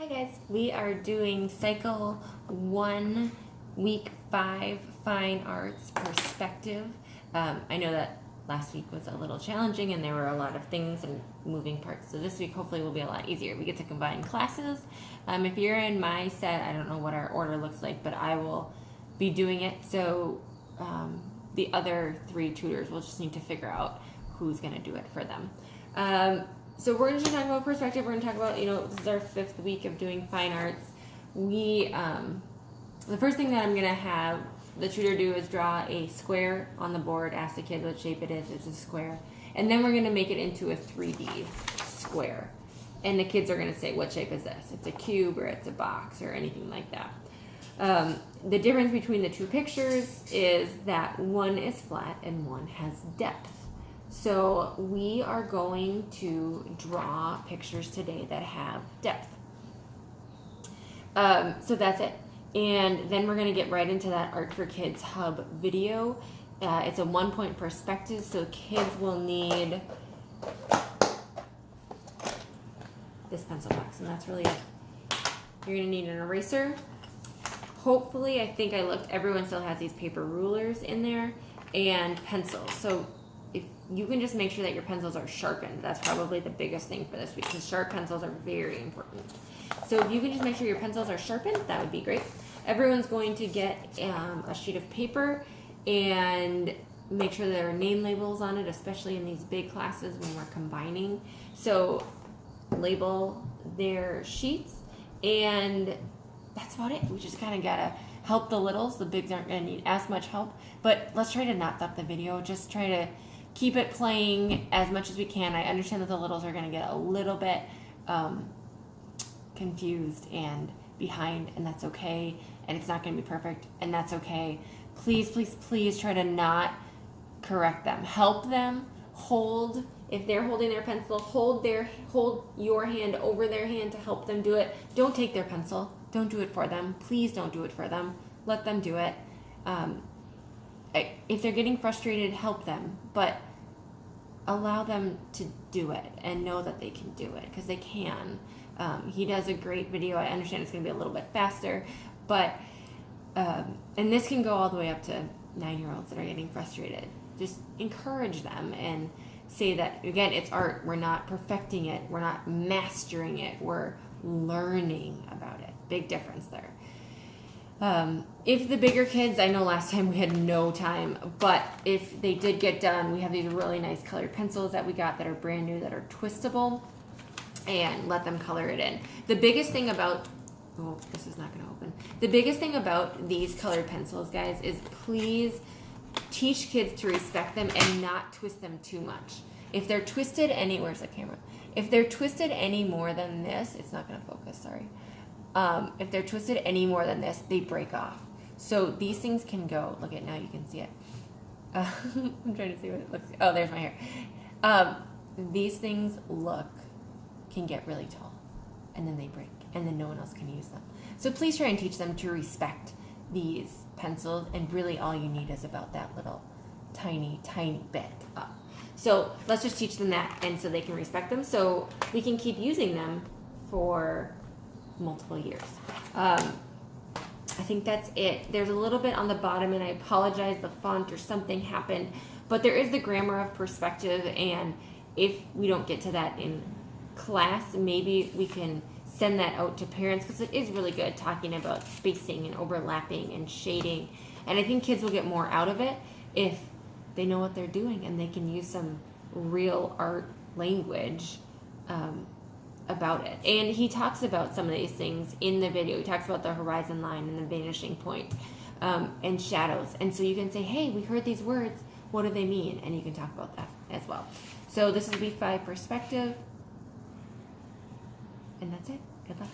Hi guys, we are doing cycle 1, week 5, fine arts perspective. I know that last week was a little challenging and there were a lot of things and moving parts. So this week hopefully will be a lot easier. We get to combine classes. If you're in my set, I don't know what our order looks like, but I will be doing it. So the other 3 tutors will just need to figure out who's going to do it for them. So we're going to talk about perspective. We're going to talk about, this is our 5th week of doing fine arts. The first thing that I'm going to have the tutor do is draw a square on the board, ask the kid what shape it is. It's a square. And then we're going to make it into a 3D square. And the kids are going to say, what shape is this? It's a cube or it's a box or anything like that. The difference between the 2 pictures is that one is flat and one has depth. So we are going to draw pictures today that have depth. So that's it. And then we're going to get right into that Art for Kids Hub video. It's a 1-point perspective, so kids will need this pencil box, and that's really it. You're going to need an eraser. Hopefully, I think I looked, everyone still has these paper rulers in there, and pencils. So if you can just make sure that your pencils are sharpened, that's probably the biggest thing for this week, because sharp pencils are very important. So if you can just make sure your pencils are sharpened, that would be great. Everyone's going to get a sheet of paper and make sure there are name labels on it, especially in these big classes when we're combining. So label their sheets, and that's about it. We just kind of gotta help the littles. The bigs aren't gonna need as much help, but let's try to not stop the video. Just try to keep it playing as much as we can. I understand that the littles are going to get a little bit confused and behind, and that's okay. And it's not going to be perfect, and that's okay. Please, please, please try to not correct them. Help them. Hold, if they're holding their pencil, hold your hand over their hand to help them do it. Don't take their pencil. Don't do it for them. Please don't do it for them. Let them do it. If they're getting frustrated, help them, but allow them to do it and know that they can do it, because they can. He does a great video. I understand it's going to be a little bit faster, but and this can go all the way up to 9-year-olds that are getting frustrated. Just encourage them and say that, again, it's art. We're not perfecting it. We're not mastering it. We're learning about it. Big difference there. If the bigger kids, I know last time we had no time, but if they did get done, we have these really nice colored pencils that we got that are brand new, that are twistable, and let them color it in. The biggest thing about, oh, this is not going to open. The biggest thing about these colored pencils, guys, is please teach kids to respect them and not twist them too much. If they're twisted any, where's the camera? If they're twisted any more than this, it's not going to focus, sorry. If they're twisted any more than this, they break off. So these things can go, look at, now you can see it. I'm trying to see what it looks like. Oh, there's my hair. These things can get really tall, and then they break, and then no one else can use them. So please try and teach them to respect these pencils, and really all you need is about that little tiny, tiny bit up. So let's just teach them that, and so they can respect them, so we can keep using them for multiple years. I think that's it. There's a little bit on the bottom, and I apologize, the font or something happened, but there is the grammar of perspective, and if we don't get to that in class, maybe we can send that out to parents, because it is really good talking about spacing and overlapping and shading, and I think kids will get more out of it if they know what they're doing and they can use some real art language about it. And he talks about some of these things in the video. He talks about the horizon line and the vanishing point, and shadows. And so you can say, hey, we heard these words. What do they mean? And you can talk about that as well. So this is week 5 perspective. And that's it. Good luck.